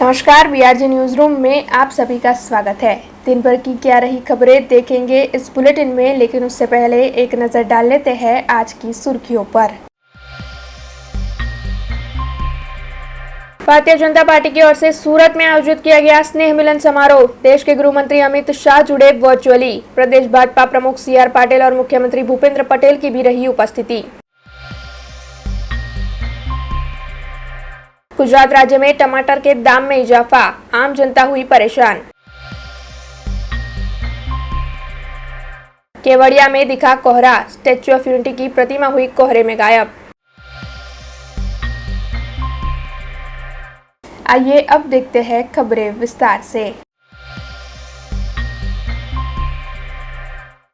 नमस्कार, बीआरजे news room में आप सभी का स्वागत है। दिन भर की क्या रही खबरें देखेंगे इस बुलेटिन में, लेकिन उससे पहले एक नजर डाल लेते हैं आज की सुर्खियों पर। भारतीय जनता पार्टी की ओर से सूरत में आयोजित किया गया स्नेह मिलन समारोह। देश के गृह मंत्री अमित शाह जुड़े वर्चुअली। प्रदेश भाजपा प्रमुख CR पाटिल और मुख्यमंत्री भूपेंद्र पटेल की भी रही उपस्थिति। गुजरात राज्य में टमाटर के दाम में इजाफा, आम जनता हुई परेशान। केवड़िया में दिखा कोहरा, स्टैच्यू ऑफ यूनिटी की प्रतिमा हुई कोहरे में गायब। आइए अब देखते हैं खबरें विस्तार से।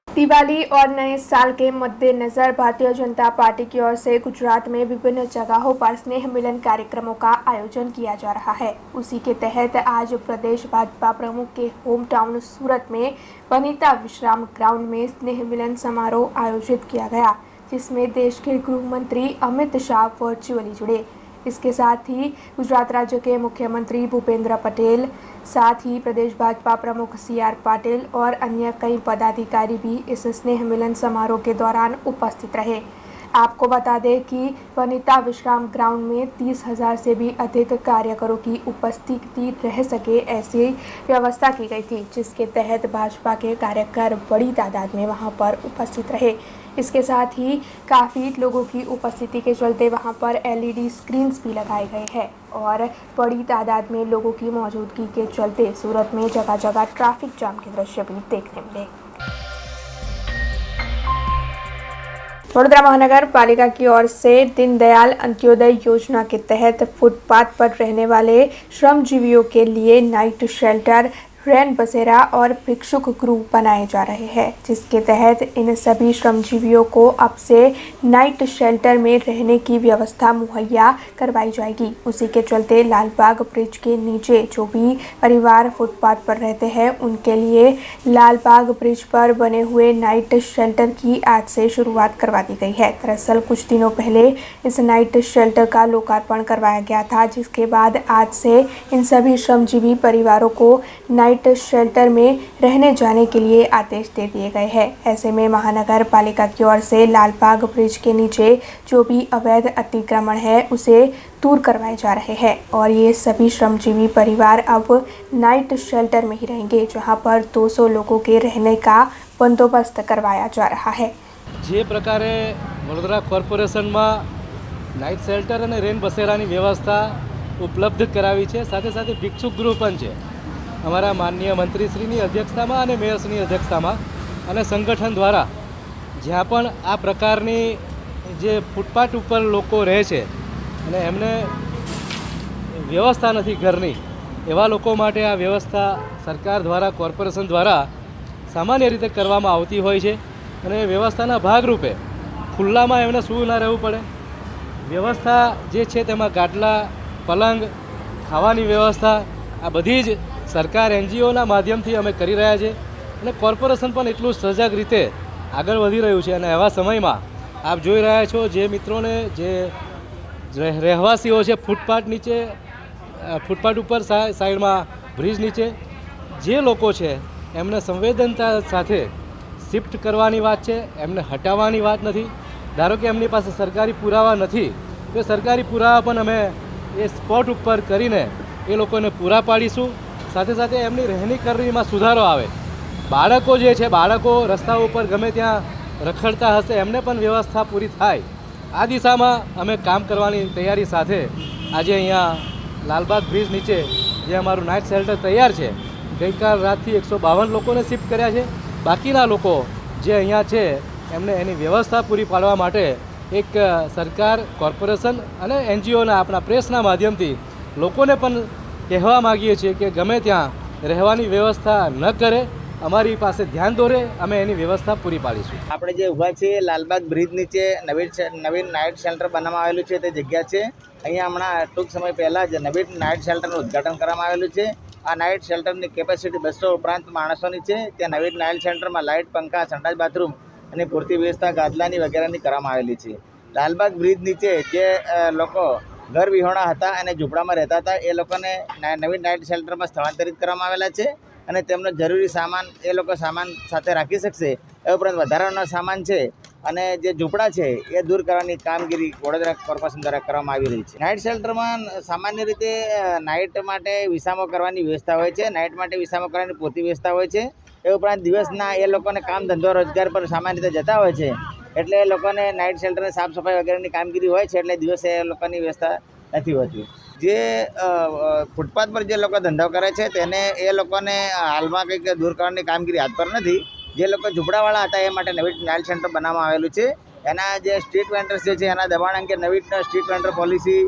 दिवाली और नए साल के मद्देनजर भारतीय जनता पार्टी की ओर से गुजरात में विभिन्न जगहों पर स्नेह मिलन कार्यक्रमों का आयोजन किया जा रहा है। उसी के तहत आज प्रदेश भाजपा प्रमुख के होम टाउन सूरत में वनिता विश्राम ग्राउंड में स्नेह मिलन समारोह आयोजित किया गया, जिसमें देश के गृह मंत्री अमित शाह वर्चुअली जुड़े। इसके साथ ही गुजरात राज्य के मुख्यमंत्री भूपेंद्र पटेल, साथ ही प्रदेश भाजपा प्रमुख CR पाटिल और अन्य कई पदाधिकारी भी इस स्नेह मिलन समारोह के दौरान उपस्थित रहे। आपको बता दें कि वनिता विश्राम ग्राउंड में 30,000 से भी अधिक कार्यकरों की उपस्थिति रह सके ऐसी व्यवस्था की गई थी, जिसके तहत भाजपा के कार्यकर बड़ी तादाद में वहां पर उपस्थित रहे। इसके साथ ही काफ़ी लोगों की उपस्थिति के चलते वहां पर LED स्क्रीन्स भी लगाए गए हैं और बड़ी तादाद में लोगों की मौजूदगी के चलते सूरत में जगह जगह ट्रैफिक जाम के दृश्य भी देखने मिले। वडोदरा महानगर पालिका की ओर से दीनदयाल अंत्योदय योजना के तहत फुटपाथ पर रहने वाले श्रमजीवियों के लिए नाइट शेल्टर, रैन बसेरा और भिक्षुक गृह बनाए जा रहे हैं, जिसके तहत इन सभी श्रमजीवियों को अब से नाइट शेल्टर में रहने की व्यवस्था मुहैया करवाई जाएगी। उसी के चलते लालबाग ब्रिज के नीचे जो भी परिवार फुटपाथ पर रहते हैं, उनके लिए लालबाग ब्रिज पर बने हुए नाइट शेल्टर की आज से शुरुआत करवा दी गई है। दरअसल कुछ दिनों पहले इस नाइट शेल्टर का लोकार्पण करवाया गया था, जिसके बाद आज से इन सभी श्रमजीवी परिवारों को नाइट शेल्टर में रहने जाने के लिए आदेश दे दिए गए हैं। ऐसे में महानगर पालिका की ओर से लालबाग ब्रिज के नीचे जो भी अवैध अतिक्रमण है उसे दूर करवाए जा रहे हैं और ये सभी श्रमजीवी परिवार अब नाइट शेल्टर में ही रहेंगे, जहां पर 200 लोगों के रहने का बंदोबस्त करवाया जा रहा है। जे प्रकारे वडोदरा कॉर्पोरेशन में नाइट शेल्टर और रेन बसेरानी व्यवस्था उपलब्ध करावी है, साथे साथे भिक्षुक गृह पण छे। અમારા માનનીય મંત્રીશ્રીની અધ્યક્ષતામાં અને મેયરશ્રીની અધ્યક્ષતામાં અને સંગઠન દ્વારા જ્યાં પણ આ પ્રકારની જે ફૂટપાથ ઉપર લોકો રહે છે અને એમને વ્યવસ્થા નથી ઘરની, એવા લોકો માટે આ વ્યવસ્થા સરકાર દ્વારા, કોર્પોરેશન દ્વારા સામાન્ય રીતે કરવામાં આવતી હોય છે અને વ્યવસ્થાના ભાગરૂપે ખુલ્લામાં એમને સૂવું ના રહેવું પડે। વ્યવસ્થા જે છે તેમાં ગાટલા, પલંગ, ખાવાની વ્યવસ્થા આ બધી જ સરકાર NGOના માધ્યમથી અમે કરી રહ્યા છે અને કોર્પોરેશન પણ એટલું સજગ રીતે આગળ વધી રહ્યું છે। અને એવા સમયમાં આપ જોઈ રહ્યા છો જે મિત્રોને જે રહેવાસીઓ છે ફૂટપાથ નીચે, ફૂટપાથ ઉપર સાઈડમાં બ્રિજ નીચે જે લોકો છે એમને સંવેદનતા સાથે શિફ્ટ કરવાની વાત છે, એમને હટાવવાની વાત નથી। ધારો કે એમની પાસે સરકારી પુરાવા નથી તો સરકારી પુરાવા પણ અમે એ સ્પોટ ઉપર કરીને એ લોકોને પૂરા પાડીશું। સાથે સાથે એમની રહેણી કરણીમાં સુધારો આવે। બાળકો જે છે, બાળકો રસ્તા ઉપર ગમે ત્યાં રખડતા હશે, એમને પણ વ્યવસ્થા પૂરી થાય, આ દિશામાં અમે કામ કરવાની તૈયારી સાથે આજે અહીંયા લાલબાગ બ્રિજ નીચે જે અમારું નાઇટ શેલ્ટર તૈયાર છે, ગઈકાલ રાતથી 152 લોકોને શિફ્ટ કર્યા છે। બાકીના લોકો જે અહીંયા છે એમને એની વ્યવસ્થા પૂરી પાડવા માટે એક સરકાર, કોર્પોરેશન અને NGOના આપણા પ્રેસના માધ્યમથી લોકોને પણ કહેવા માગીએ છીએ કે ગમે ત્યાં રહેવાની વ્યવસ્થા ન કરે, અમારી પાસે ध्यान દોરે, અમે એની વ્યવસ્થા પૂરી પાડીશું। આપણે જે ઊભા છીએ લાલબાગ બ્રિજ નીચે નવીન નાઇટ શેલ્ટર બનાવવામાં આવેલું છે તે જગ્યા છે। અહીંયા હમણાં ટૂંક સમય પહેલાં જ નવીન નાઇટ શેલ્ટરનું ઉદ્ઘાટન કરવામાં આવેલું છે। આ નાઇટ શેલ્ટરની કેપેસિટી 200 ઉપરાંત માણસોની છે। ત્યાં નવીન નાઇટ શેલ્ટરમાં લાઇટ, પંખા, સંડાસ, બાથરૂમ અને પૂરતી વ્યવસ્થા ગાદલાની વગેરેની કરવામાં આવેલી છે। લાલબાગ બ્રિજ નીચે જે લોકો ઘર વિહોણા હતા અને ઝૂંપડામાં રહેતા હતા એ લોકોને નવીન નાઇટ શેલ્ટરમાં સ્થળાંતરિત કરવામાં આવેલા છે અને તેમનો જરૂરી સામાન એ લોકો સામાન સાથે રાખી શકશે. એ ઉપરાંત વધારાનો સામાન છે અને જે ઝૂંપડા છે એ દૂર કરવાની કામગીરી વડોદરા કોર્પોરેશન દ્વારા કરવામાં આવી રહી છે. નાઇટ શેલ્ટરમાં સામાન્ય રીતે નાઇટ માટે વિસામો કરવાની વ્યવસ્થા હોય છે, નાઇટ માટે વિસામો કરવાની પૂરતી વ્યવસ્થા હોય છે. એ ઉપરાંત દિવસના એ લોકોને કામ ધંધો રોજગાર પર સામાન્ય રીતે જતા હોય છે, એટલે એ લોકોને નાઇટ શેલ્ટરની સાફ સફાઈ વગેરેની કામગીરી હોય છે, એટલે દિવસે એ લોકોની વ્યવસ્થા નથી હોતી. જે ફૂટપાથ પર જે લોકો ધંધો કરે છે તેને એ લોકોને હાલમાં કંઈક દૂર કરવાની કામગીરી હાથ પર નથી. જે લોકો ઝૂંપડાવાળા હતા એ માટે નવી નાઇટ શેલ્ટર બનાવવામાં આવેલું છે. એના જે સ્ટ્રીટ વેન્ડર્સ જે છે એના દબાણ અંગે નવી સ્ટ્રીટ વેન્ડર પોલિસી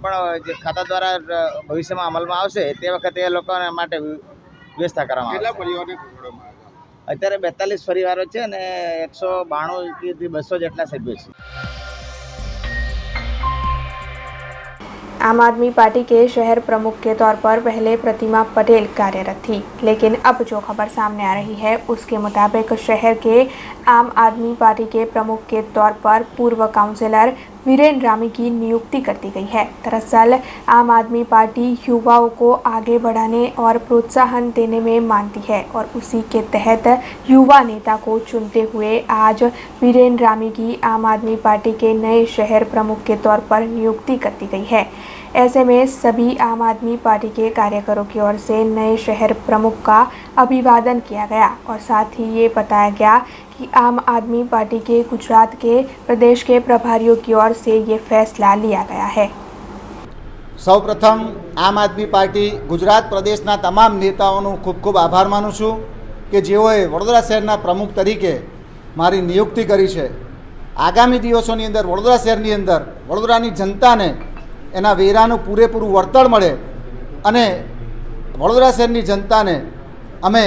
પણ જે ખાતા દ્વારા ભવિષ્યમાં અમલમાં આવશે તે વખતે એ લોકો માટે વ્યવસ્થા કરવામાં આવશે. અત્યારે 42 પરિવારો છે અને 192 થી 200 જેટલા સભ્યો છે. आम आदमी पार्टी के शहर प्रमुख के तौर पर पहले प्रतिमा पटेल कार्यरत थी, लेकिन अब जो खबर सामने आ रही है उसके मुताबिक शहर के आम आदमी पार्टी के प्रमुख के तौर पर पूर्व काउंसलर वीरेन रामी की नियुक्ति कर दी गई है। दरअसल आम आदमी पार्टी युवाओं को आगे बढ़ाने और प्रोत्साहन देने में मानती है और उसी के तहत युवा नेता को चुनते हुए आज वीरेन रामी की आम आदमी पार्टी के नए शहर प्रमुख के तौर पर नियुक्ति कर दी गई है। ऐसे में सभी आम आदमी पार्टी के कार्यकरों की ओर से नए शहर प्रमुख का अभिवादन किया गया और साथ ही ये बताया गया कि आम आदमी पार्टी के गुजरात के प्रदेश के प्रभारियों की ओर से ये फैसला लिया गया है। સૌપ્રથમ આમ આદમી પાર્ટી ગુજરાત પ્રદેશના તમામ નેતાઓનો ખૂબ ખૂબ આભાર માનું છું કે જેઓએ વડોદરા શહેરના પ્રમુખ તરીકે મારી નિયુક્તિ કરી છે. આગામી દિવસોની અંદર વડોદરા શહેરની અંદર વડોદરાની જનતાને એના વેરાનું પૂરેપૂરું વળતર મળે અને વડોદરા શહેરની જનતાને અમે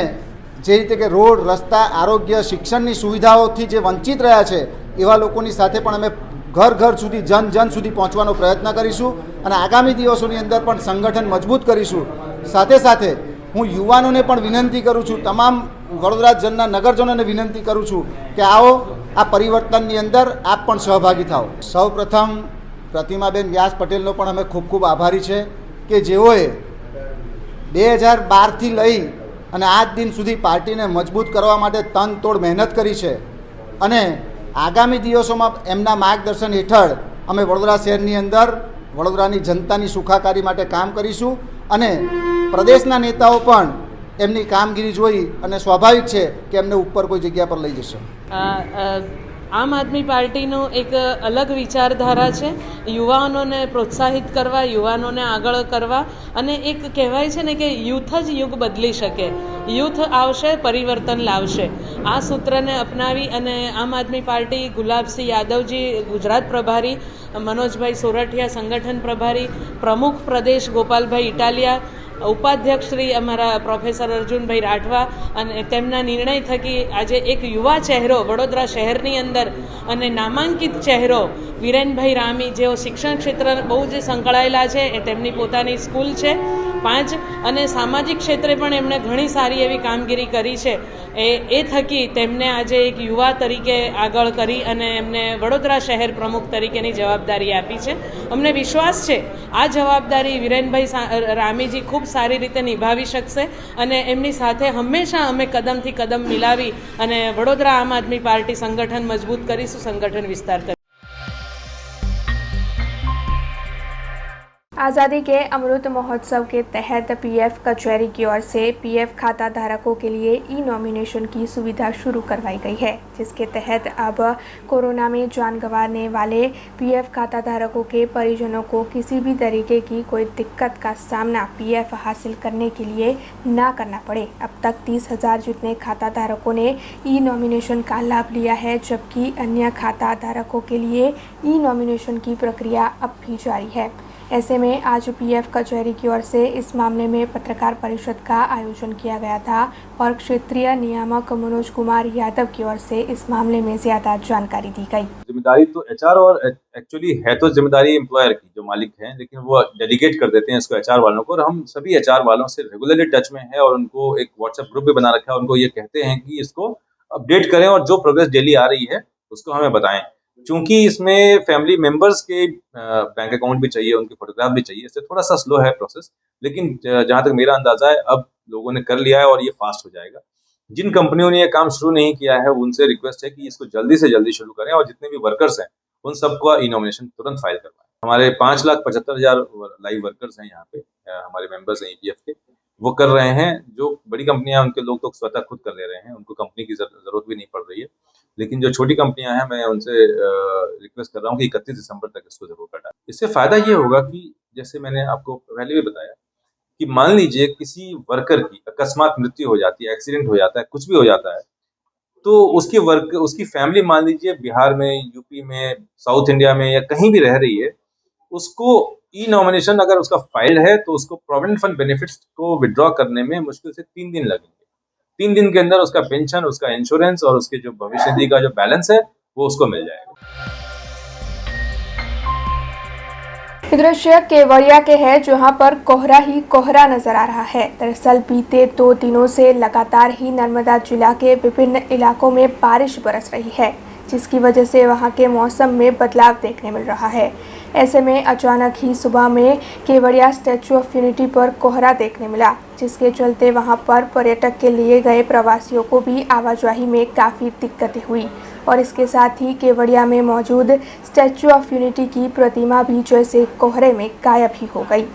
જે રીતે કે રોડ, રસ્તા, આરોગ્ય, શિક્ષણની સુવિધાઓથી જે વંચિત રહ્યા છે એવા લોકોની સાથે પણ અમે ઘર ઘર સુધી, જન જન સુધી પહોંચવાનો પ્રયત્ન કરીશું અને આગામી દિવસોની અંદર પણ સંગઠન મજબૂત કરીશું. સાથે સાથે હું યુવાનોને પણ વિનંતી કરું છું, તમામ વડોદરા જનના નગરજનોને વિનંતી કરું છું કે આવો આ પરિવર્તનની અંદર આપ પણ સહભાગી થાઓ. સૌપ્રથમ પ્રતિમાબેન વ્યાસ પટેલનો પણ અમે ખૂબ ખૂબ આભારી છે કે જેઓએ 2012થી લઈ અને આજ દિન સુધી પાર્ટીને મજબૂત કરવા માટે તનતોડ મહેનત કરી છે અને આગામી દિવસોમાં એમના માર્ગદર્શન હેઠળ અમે વડોદરા શહેરની અંદર વડોદરાની જનતાની સુખાકારી માટે કામ કરીશું અને પ્રદેશના નેતાઓ પણ એમની કામગીરી જોઈ અને સ્વાભાવિક છે કે એમને ઉપર કોઈ જગ્યા પર લઈ જશે. આમ આદમી પાર્ટીનું એક અલગ વિચારધારા છે, યુવાનોને પ્રોત્સાહિત કરવા, યુવાનોને આગળ કરવા અને એક કહેવાય છે ને કે યુથ જ યુગ બદલી શકે, યુથ આવશે પરિવર્તન લાવશે. આ સૂત્રને અપનાવી અને આમ આદમી પાર્ટી ગુલાબસિંહ યાદવજી ગુજરાત પ્રભારી, મનોજભાઈ સોરઠિયા સંગઠન પ્રભારી, પ્રમુખ પ્રદેશ ગોપાલભાઈ ઇટાલિયા, ઉપાધ્યક્ષ શ્રી અમારા પ્રોફેસર અર્જુનભાઈ રાઠવા અને તેમના નિર્ણય થકી આજે એક યુવા ચહેરો વડોદરા શહેરની અંદર અને નામાંકિત ચહેરો વીરેનભાઈ રામી, જેઓ શિક્ષણ ક્ષેત્ર બહુ જ સંકળાયેલા છે, એ તેમની પોતાની સ્કૂલ છે 5 અને સામાજિક ક્ષેત્રે પણ એમણે ઘણી સારી એવી કામગીરી કરી છે. એ થકી તેમને આજે એક યુવા તરીકે આગળ કરી અને એમને વડોદરા શહેર પ્રમુખ તરીકેની જવાબદારી આપી છે. અમને વિશ્વાસ છે આ જવાબદારી વીરેનભાઈ રામીજી ખૂબ સારી રીતે નિભાવી શકશે અને એમની સાથે હંમેશા અમે કદમથી કદમ મિલાવી અને વડોદરા આમ આદમી પાર્ટી સંગઠન મજબૂત કરીશું, સંગઠન વિસ્તાર કરીશું. आज़ादी के अमृत महोत्सव के तहत पीएफ कचहरी की ओर से पीएफ खाता धारकों के लिए ई नॉमिनेशन की सुविधा शुरू करवाई गई है, जिसके तहत अब कोरोना में जान गंवाने वाले पीएफ खाता धारकों के परिजनों को किसी भी तरीके की कोई दिक्कत का सामना पीएफ हासिल करने के लिए ना करना पड़े. अब तक 30,000 जितने खाता धारकों ने ई नॉमिनेशन का लाभ लिया है, जबकि अन्य खाता धारकों के लिए ई नॉमिनेशन की प्रक्रिया अब भी जारी है. ऐसे में आज पीएफ कचहरी की ओर से इस मामले में पत्रकार परिषद का आयोजन किया गया था और क्षेत्रीय नियामक मनोज कुमार यादव की ओर से इस मामले में ज्यादा जानकारी दी गई. जिम्मेदारी तो एचआर और एक्चुअली है तो जिम्मेदारी एम्प्लॉयर की, जो मालिक हैं, लेकिन वो डेलीगेट कर देते हैं इसको एचआर वालों को और हम सभी एचआर वालों से रेगुलरली टच में है और उनको एक व्हाट्सएप ग्रुप भी बना रखा है. उनको ये कहते हैं कि इसको अपडेट करें और जो प्रोग्रेस डेली आ रही है उसको हमें बताएं. चूंकि इसमें फैमिली मेंबर्स के बैंक अकाउंट भी चाहिए, उनके फोटोग्राफ भी चाहिए, इससे थोड़ा सा स्लो है प्रोसेस, लेकिन जहाँ तक मेरा अंदाजा है अब लोगों ने कर लिया है और ये फास्ट हो जाएगा। जिन कंपनियों ने ये काम शुरू नहीं किया है उनसे रिक्वेस्ट है कि इसको जल्दी से जल्दी शुरू करें और जितने भी वर्कर्स हैं उन सबका ई नॉमिनेशन तुरंत फाइल करवाएं। हमारे 5,75,000 लाइव वर्कर्स हैं यहाँ पे, हमारे मेंबर्स हैं ईपीएफ के, वो कर रहे हैं। जो बड़ी कंपनियां उनके लोग तो स्वतः खुद कर ले रहे हैं, उनको कंपनी की जरूरत भी नहीं पड़ रही है, लेकिन जो छोटी कंपनियां हैं मैं उनसे रिक्वेस्ट कर रहा हूँ कि 31 दिसंबर तक इसको जरूर कटाएं। इससे फायदा ये होगा कि जैसे मैंने आपको पहले भी बताया कि मान लीजिए किसी वर्कर की अकस्मात मृत्यु हो जाती है, एक्सीडेंट हो जाता है, कुछ भी हो जाता है, तो उसकी फैमिली मान लीजिए बिहार में, यूपी में, साउथ इंडिया में या कहीं भी रह रही है, उसको ई नॉमिनेशन अगर उसका फाइल है तो उसको प्रोविडेंट फंड बेनिफिट्स को विड्रॉ करने में मुश्किल से 3 दिन लगेंगे। 3 दिन के अंदर उसका पेंशन, उसका इंश्योरेंस और उसके जो भविष्य निधि का जो बैलेंस है वो उसको मिल जाएगा। ये दृश्य केवड़िया के है, जहां पर कोहरा ही कोहरा नजर आ रहा है। दरअसल बीते 2 दिनों से लगातार ही नर्मदा जिला के विभिन्न इलाकों में बारिश बरस रही है, जिसकी वजह से वहां के मौसम में बदलाव देखने मिल रहा है। ऐसे में अचानक ही सुबह में केवड़िया स्टैचू ऑफ यूनिटी पर कोहरा देखने मिला, जिसके चलते वहां पर पर्यटक के लिए गए प्रवासियों को भी आवाजाही में काफ़ी दिक्कतें हुई और इसके साथ ही केवड़िया में मौजूद स्टैचू ऑफ यूनिटी की प्रतिमा भी जैसे कोहरे में गायब ही हो गई।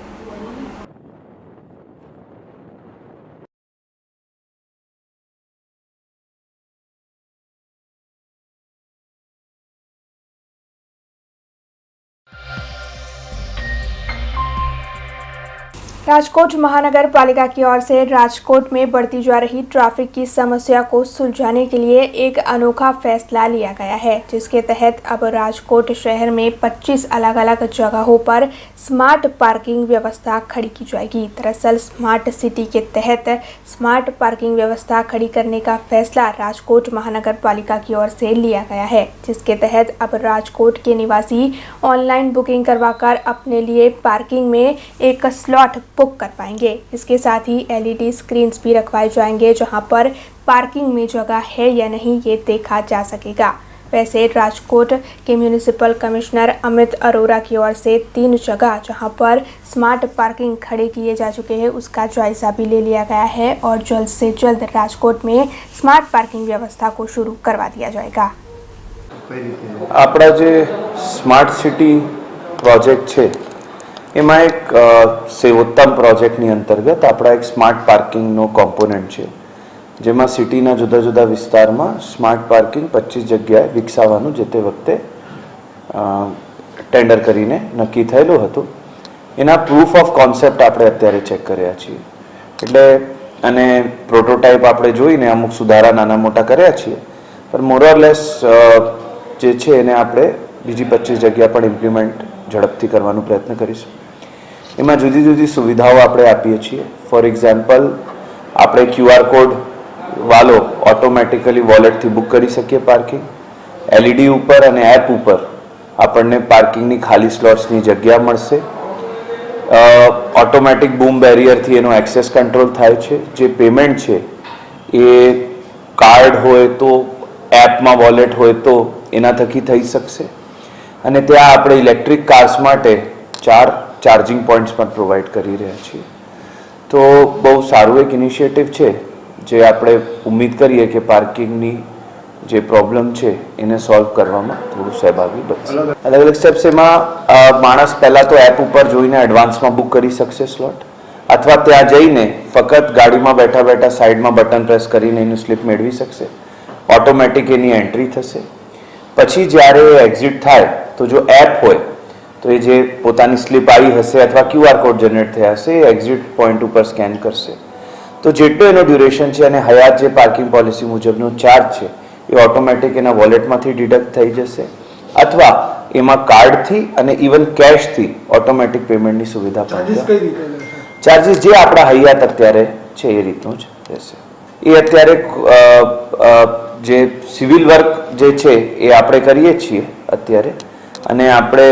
राजकोट महानगर पालिका की ओर से राजकोट में बढ़ती जा रही ट्रैफिक की समस्या को सुलझाने के लिए एक अनोखा फैसला लिया गया है, जिसके तहत अब राजकोट शहर में 25 अलग अलग जगहों पर स्मार्ट पार्किंग व्यवस्था खड़ी की जाएगी। दरअसल स्मार्ट सिटी के तहत स्मार्ट पार्किंग व्यवस्था खड़ी करने का फैसला राजकोट महानगर पालिका की ओर से लिया गया है, जिसके तहत अब राजकोट के निवासी ऑनलाइन बुकिंग करवाकर अपने लिए पार्किंग में एक स्लॉट बुक कर पाएंगे। इसके साथ ही एलईडी स्क्रीन्स भी रखवाए जाएंगे, जहां पर पार्किंग में जगह है या नहीं ये देखा जा सकेगा। वैसे राजकोट के म्यूनिसिपल कमिश्नर अमित अरोरा की ओर से 3 जगह जहां पर स्मार्ट पार्किंग खड़े किए जा चुके हैं उसका जायजा भी ले लिया गया है और जल्द से जल्द राजकोट में स्मार्ट पार्किंग व्यवस्था को शुरू करवा दिया जाएगा। આપણા જે સ્માર્ટ સિટી પ્રોજેક્ટ છે એમાં એક સેવોત્તમ પ્રોજેક્ટની અંતર્ગત આપણા એક સ્માર્ટ પાર્કિંગનો કોમ્પોનન્ટ છે, જેમાં સિટીના જુદા જુદા વિસ્તારમાં સ્માર્ટ પાર્કિંગ 25 જગ્યાએ વિકસાવવાનું જે તે વખતે ટેન્ડર કરીને નક્કી થયેલું હતું। એના પ્રૂફ ઓફ કોન્સેપ્ટ આપણે અત્યારે ચેક કર્યા છીએ, એટલે અને પ્રોટોટાઇપ આપણે જોઈને અમુક સુધારા નાના મોટા કર્યા છીએ, પણ મોર ઓર લેસ જે છે એને આપણે બીજી 25 જગ્યા પણ ઇમ્પ્લિમેન્ટ ઝડપથી કરવાનો પ્રયત્ન કરીશું। એમાં જુદી જુદી સુવિધાઓ આપણે આપીએ છીએ। ફોર એક્ઝામ્પલ આપણે QR કોડ વાલો ઓટોમેટિકલી વોલેટથી બુક કરી શકીએ પાર્કિંગ। LED ઉપર અને એપ ઉપર આપણને પાર્કિંગની ખાલી સ્લોટ્સની જગ્યા મળશે। ઓટોમેટિક બૂમ બેરિયરથી એનો એક્સેસ કંટ્રોલ થાય છે। જે પેમેન્ટ છે એ કાર્ડ હોય તો એપમાં વોલેટ હોય તો એના થકી થઈ શકશે। અને ત્યાં આપણે ઇલેક્ટ્રિક કાર્સ માટે 4 ચાર્જિંગ પોઈન્ટ્સ પણ પ્રોવાઈડ કરી રહ્યા છીએ। તો બહુ સારું એક ઇનિશિયેટિવ છે, જે આપણે ઉમ્મીદ કરીએ કે પાર્કિંગની જે પ્રોબ્લેમ છે એને સોલ્વ કરવામાં થોડું સહભાગી બનશે। અલગ અલગ સ્ટેપ્સ એમાં માણસ પહેલાં તો એપ ઉપર જોઈને એડવાન્સમાં બુક કરી શકશે સ્લોટ, અથવા ત્યાં જઈને ફક્ત ગાડીમાં બેઠા બેઠા સાઈડમાં બટન પ્રેસ કરીને એનું સ્લીપ મેળવી શકશે। ઓટોમેટિક એની એન્ટ્રી થશે। પછી જ્યારે એક્ઝિટ થાય તો જો એપ હોય તો એ જે પોતાની સ્લીપ આવી હશે અથવા QR કોડ જનરેટ થયા હશે એ એક્ઝિટ પોઈન્ટ ઉપર સ્કેન કરશે, તો જેટલો એનો ડ્યુરેશન છે અને હયાત જે પાર્કિંગ પોલિસી મુજબનો ચાર્જ છે એ ઓટોમેટિક એના વોલેટમાંથી ડિડક્ટ થઈ જશે, અથવા એમાં કાર્ડથી અને ઇવન કેશથી ઓટોમેટિક પેમેન્ટની સુવિધા પણ ચાર્જીસ જે આપણા હયાત અત્યારે છે એ રીતનું જ રહેશે। એ અત્યારે જે સિવિલ વર્ક જે છે એ આપણે કરીએ છીએ અત્યારે, અને આપણે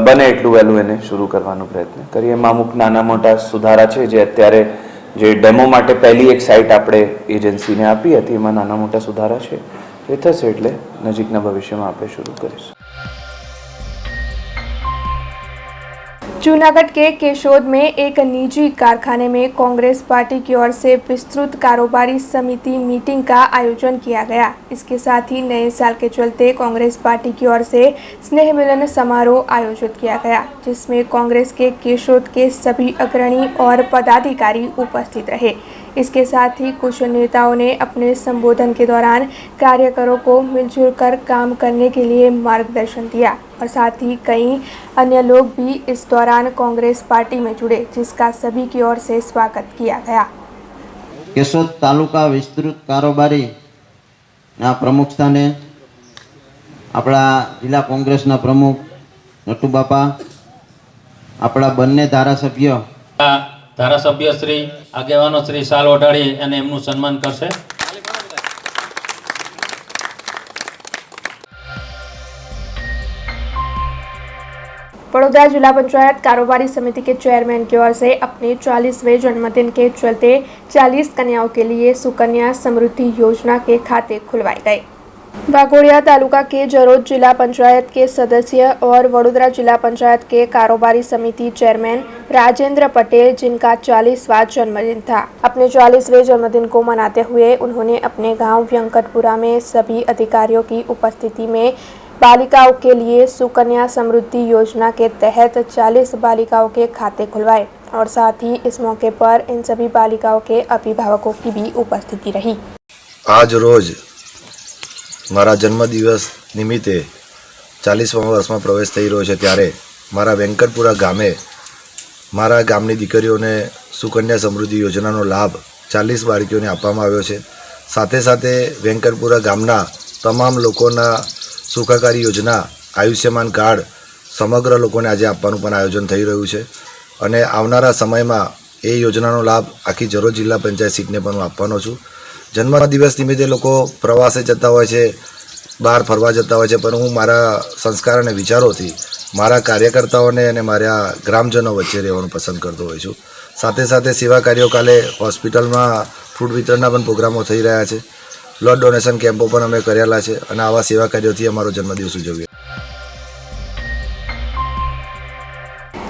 બને એટલું વહેલું એને શરૂ કરવાનો પ્રયત્ન કરીએ। એમાં અમુક નાના મોટા સુધારા છે જે અત્યારે જે ડેમો માટે પહેલી એક સાઇટ આપણે એજન્સીને આપી હતી, એમાં નાના મોટા સુધારા છે, એ થશે એટલે નજીકના ભવિષ્યમાં આપણે શરૂ કરીશું। जूनागढ़ के केशोद में एक निजी कारखाने में कांग्रेस पार्टी की ओर से विस्तृत कारोबारी समिति मीटिंग का आयोजन किया गया। इसके साथ ही नए साल के चलते कांग्रेस पार्टी की ओर से स्नेह मिलन समारोह आयोजित किया गया, जिसमें कांग्रेस के केशोद के सभी अग्रणी और पदाधिकारी उपस्थित रहे। इसके साथ ही कुछ नेताओं ने अपने संबोधन के दौरान कार्यकरों को मिलजुल कर काम करने के लिए मार्गदर्शन दिया और साथ ही कई अन्य लोग भी इस दौरान कांग्रेस पार्टी में जुड़े, जिसका सभी की ओर से स्वागत किया गया। केशोद तालुका विस्तृत कारोबारी ना प्रमुख स्थाने अपना जिला कांग्रेसना प्रमुख नटू बापा, अपना बन्ने धारासभ्य धारासभ्य श्री આગેવાનો શ્રી શાલ ઓઢાડી અને એમનું સન્માન કરશે। बड़ौदा जिला पंचायत कारोबारी समिति के चेयरमैन की ओर से अपने 40वें जन्मदिन के चलते 40 कन्याओं के लिए सुकन्या समृद्धि योजना के खाते खुलवाए गए। वाघोडिया तालुका के जरोद जिला पंचायत के सदस्य और वडोदरा जिला पंचायत के कारोबारी समिति चेयरमैन राजेंद्र पटेल, जिनका 40वां जन्मदिन था, अपने 40वें जन्मदिन को मनाते हुए उन्होंने अपने गांव व्यंकटपुरा में सभी अधिकारियों की उपस्थिति में बालिकाओं के लिए सुकन्या समृद्धि योजना के तहत 40 बालिकाओं के खाते खुलवाए और साथ ही इस मौके पर इन सभी बालिकाओं के अभिभावकों की भी उपस्थिति रही। आज रोज मारा जन्मदिवस निमित्ते 40मा वर्षમાં प्रवेश થઈ રહ્યો છે ત્યારે મારા વેંકટપુરા ગામે મારા ગામની દીકરીઓને સુકન્યા સમૃદ્ધિ યોજનાનો લાભ 40 બાળકીઓને આપવામાં આવ્યો છે। સાથે સાથે વેંકટપુરા ગામના તમામ લોકોના સુખાકારી યોજના આયુષ્યમાન કાર્ડ સમગ્ર લોકોને આજે આપવાનું પણ આયોજન થઈ રહ્યું છે અને આવનારા સમયમાં એ યોજનાનો લાભ આખી જરોદ જિલ્લા પંચાયત સીટને પણ હું આપવાનો છું। જન્મદિવસ નિમિત્તે લોકો પ્રવાસે જતા હોય છે, બહાર ફરવા જતા હોય છે, પણ હું મારા સંસ્કાર અને વિચારોથી મારા કાર્યકર્તાઓને અને મારા ગ્રામજનો વચ્ચે રહેવાનું પસંદ કરતો હોઉં છું। સાથે સાથે સેવા કાર્યો કાલે હોસ્પિટલમાં ફૂડ વિતરણના પણ પ્રોગ્રામો થઈ રહ્યા છે, બ્લડ ડોનેશન કેમ્પો પણ અમે કરેલા છે અને આવા સેવા કાર્યોથી અમારો જન્મદિવસ ઉજવીએ।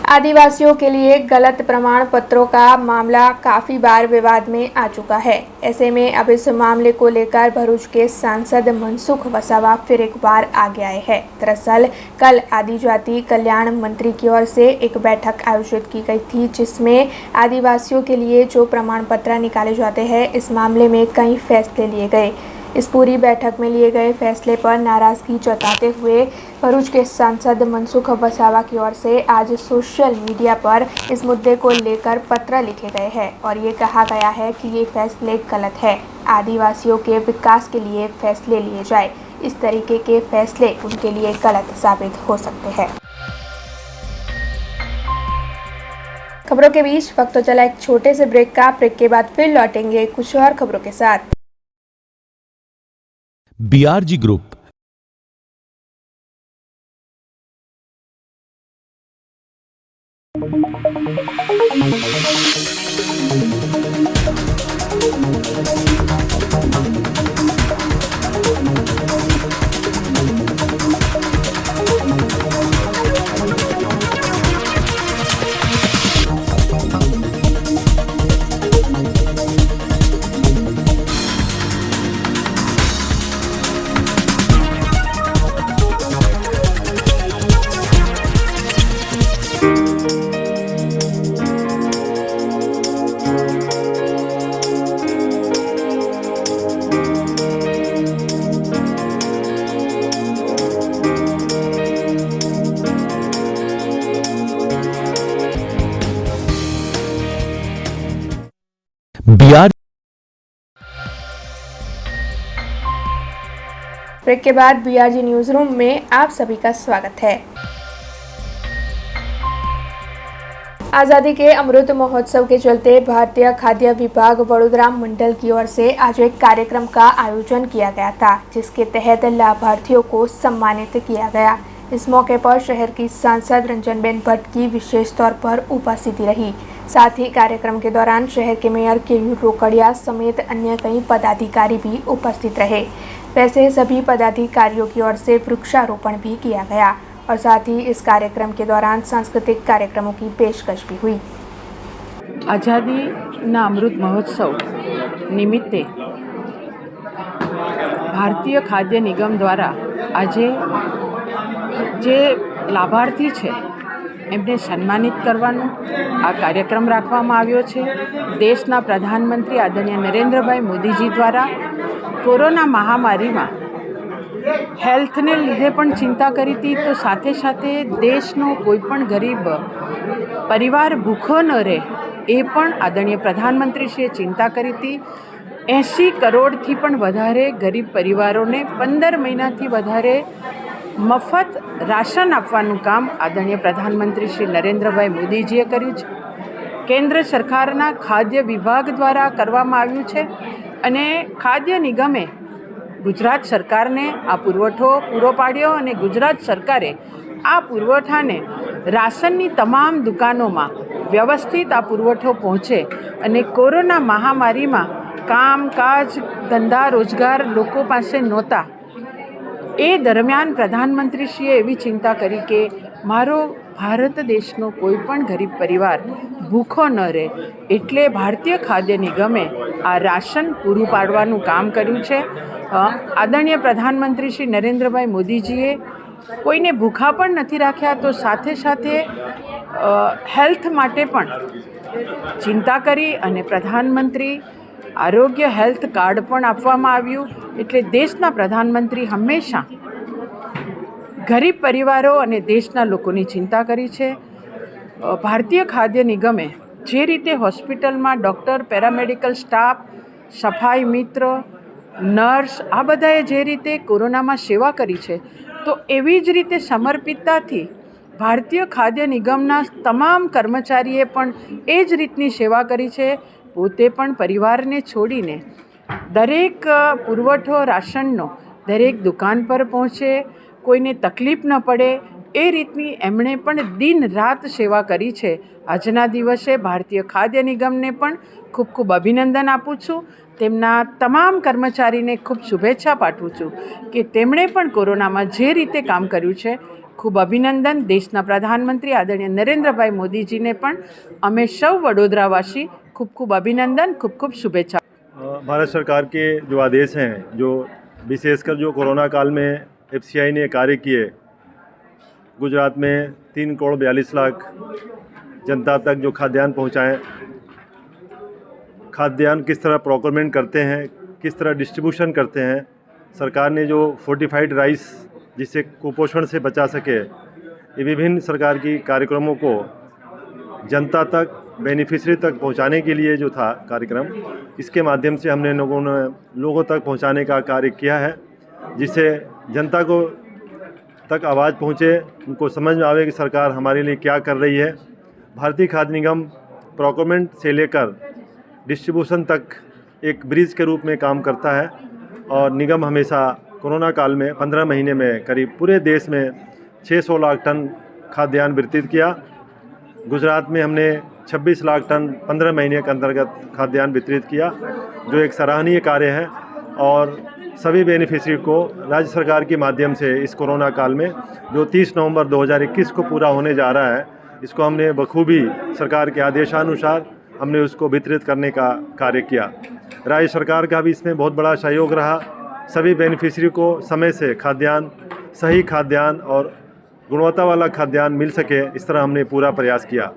आदिवासियों के लिए गलत प्रमाण पत्रों का मामला काफी बार विवाद में आ चुका है। ऐसे में अब इस मामले को लेकर भरूच के सांसद मनसुख वसावा फिर एक बार आगे आए हैं। दरअसल कल आदिजाति कल्याण मंत्री की ओर से एक बैठक आयोजित की गई थी, जिसमें आदिवासियों के लिए जो प्रमाण पत्र निकाले जाते हैं, इस मामले में कई फैसले लिए गए। इस पूरी बैठक में लिए गए फैसले पर नाराजगी जताते हुए भरूच के सांसद मनसुख वसावा की ओर से आज सोशल मीडिया पर इस मुद्दे को लेकर पत्र लिखे गए हैं और ये कहा गया है कि ये फैसले गलत है। आदिवासियों के विकास के लिए फैसले लिए जाए, इस तरीके के फैसले उनके लिए गलत साबित हो सकते हैं। खबरों के बीच वक्त तो चला एक छोटे से ब्रेक का। ब्रेक के बाद फिर लौटेंगे कुछ और खबरों के साथ। BRG ग्रुप ब्रेक के बाद BRG न्यूज रूम में आप सभी का स्वागत है। आज़ादी के अमृत महोत्सव के चलते भारतीय खाद्य विभाग वडोदरा मंडल की ओर से आज एक कार्यक्रम का आयोजन किया गया था, जिसके तहत लाभार्थियों को सम्मानित किया गया। इस मौके पर शहर की सांसद रंजनबेन भट्ट की विशेष तौर पर उपस्थिति रही। साथ ही कार्यक्रम के दौरान शहर के मेयर केयूर रोकड़िया समेत अन्य कई पदाधिकारी भी उपस्थित रहे। वैसे सभी पदाधिकारियों की ओर से वृक्षारोपण भी किया गया और साथ ही इस कार्यक्रम के दौरान सांस्कृतिक कार्यक्रमों की पेशकश भी हुई। આઝાદીના અમૃત મહોત્સવ નિમિત્તે ભારતીય ખાદ્ય નિગમ દ્વારા આજે જે લાભાર્થી છે એમને સન્માનિત કરવાનો આ કાર્યક્રમ રાખવામાં આવ્યો છે। દેશના પ્રધાનમંત્રી આદરણીય નરેન્દ્રભાઈ મોદીજી દ્વારા કોરોના મહામારીમાં હેલ્થને લીધે પણ ચિંતા કરી હતી, તો સાથે સાથે દેશનો કોઈપણ ગરીબ પરિવાર ભૂખો ન રહે એ પણ આદરણીય પ્રધાનમંત્રીશ્રીએ ચિંતા કરી હતી। 80 કરોડથી પણ વધારે ગરીબ પરિવારોને 15 મહિનાથી વધારે મફત રાશન આપવાનું કામ આદરણીય પ્રધાનમંત્રી શ્રી નરેન્દ્રભાઈ મોદીજીએ કર્યું છે। કેન્દ્ર સરકારના ખાદ્ય વિભાગ દ્વારા કરવામાં આવ્યું છે અને ખાદ્ય નિગમે ગુજરાત સરકારને આ પુરવઠો પૂરો પાડ્યો અને ગુજરાત સરકારે આ પુરવઠાને રાશનની તમામ દુકાનોમાં વ્યવસ્થિત આ પુરવઠો પહોંચે અને કોરોના મહામારીમાં કામકાજ ધંધા રોજગાર લોકો પાસે નહોતા એ દરમિયાન પ્રધાનમંત્રીશ્રીએ એવી ચિંતા કરી કે મારો ભારત દેશનો કોઈ પણ ગરીબ પરિવાર ભૂખો ન રહે, એટલે ભારતીય ખાદ્ય નિગમે આ રાશન પૂરું પાડવાનું કામ કર્યું છે। આદરણીય પ્રધાનમંત્રી શ્રી નરેન્દ્રભાઈ મોદીજીએ કોઈને ભૂખા પણ નથી રાખ્યા, તો સાથે સાથે હેલ્થ માટે પણ ચિંતા કરી અને પ્રધાનમંત્રી આરોગ્ય હેલ્થ કાર્ડ પણ આપવામાં આવ્યું। એટલે દેશના પ્રધાનમંત્રી હંમેશા ગરીબ પરિવારો અને દેશના લોકોની ચિંતા કરી છે। ભારતીય ખાદ્ય નિગમે જે રીતે હોસ્પિટલમાં ડૉક્ટર, પેરામેડિકલ સ્ટાફ, સફાઈ મિત્ર, નર્સ આ બધાએ જે રીતે કોરોનામાં સેવા કરી છે, તો એવી જ રીતે સમર્પિતતાથી ભારતીય ખાદ્ય નિગમના તમામ કર્મચારીએ પણ એ જ રીતની સેવા કરી છે। પોતે પણ પરિવારને છોડીને દરેક પુરવઠો રાશનનો દરેક દુકાન પર પહોંચે, કોઈને તકલીફ ન પડે એ રીતની એમણે પણ દિન રાત સેવા કરી છે। આજના દિવસે ભારતીય ખાદ્ય નિગમને પણ ખૂબ ખૂબ અભિનંદન આપું છું। તેમના તમામ કર્મચારીને ખૂબ શુભેચ્છા પાઠવું છું કે તેમણે પણ કોરોનામાં જે રીતે કામ કર્યું છે, ખૂબ અભિનંદન। દેશના પ્રધાનમંત્રી આદરણીય નરેન્દ્રભાઈ મોદીજીને પણ અમે સૌ વડોદરાવાસી खूब खूब अभिनंदन, खूब खूब शुभेच्छा। भारत सरकार के जो आदेश हैं, जो विशेषकर जो कोरोना काल में एफसीआई ने कार्य किए, गुजरात में 3 करोड़ 42 लाख जनता तक जो खाद्यान्न पहुंचाएं, खाद्यान्न किस तरह प्रोक्योरमेंट करते हैं, किस तरह डिस्ट्रीब्यूशन करते हैं, सरकार ने जो फोर्टिफाइड राइस जिससे कुपोषण से बचा सके, ये विभिन्न सरकार की कार्यक्रमों को जनता तक, बेनिफिशरी तक पहुंचाने के लिए जो था कार्यक्रम, इसके माध्यम से हमने लोगों तक पहुंचाने का कार्य किया है, जिससे जनता को तक आवाज़ पहुंचे, उनको समझ में आवे कि सरकार हमारे लिए क्या कर रही है। भारतीय खाद्य निगम प्रोक्योरमेंट से लेकर डिस्ट्रीब्यूशन तक एक ब्रिज के रूप में काम करता है और निगम हमेशा कोरोना काल में 15 महीने में करीब पूरे देश में 600 लाख टन खाद्यान्न वितरित किया। गुजरात में हमने 26 लाख टन 15 महीने के अंतर्गत खाद्यान्न वितरित किया, जो एक सराहनीय कार्य है। और सभी बेनिफिशरी को राज्य सरकार के माध्यम से इस कोरोना काल में जो 30 नवंबर 2021 को पूरा होने जा रहा है, इसको हमने बखूबी सरकार के आदेशानुसार हमने उसको वितरित करने का कार्य किया। राज्य सरकार का भी इसमें बहुत बड़ा सहयोग रहा। सभी बेनिफिशरी को समय से खाद्यान्न, सही खाद्यान्न और गुणवत्ता वाला खाद्यान्न मिल सके, इस तरह हमने पूरा प्रयास किया।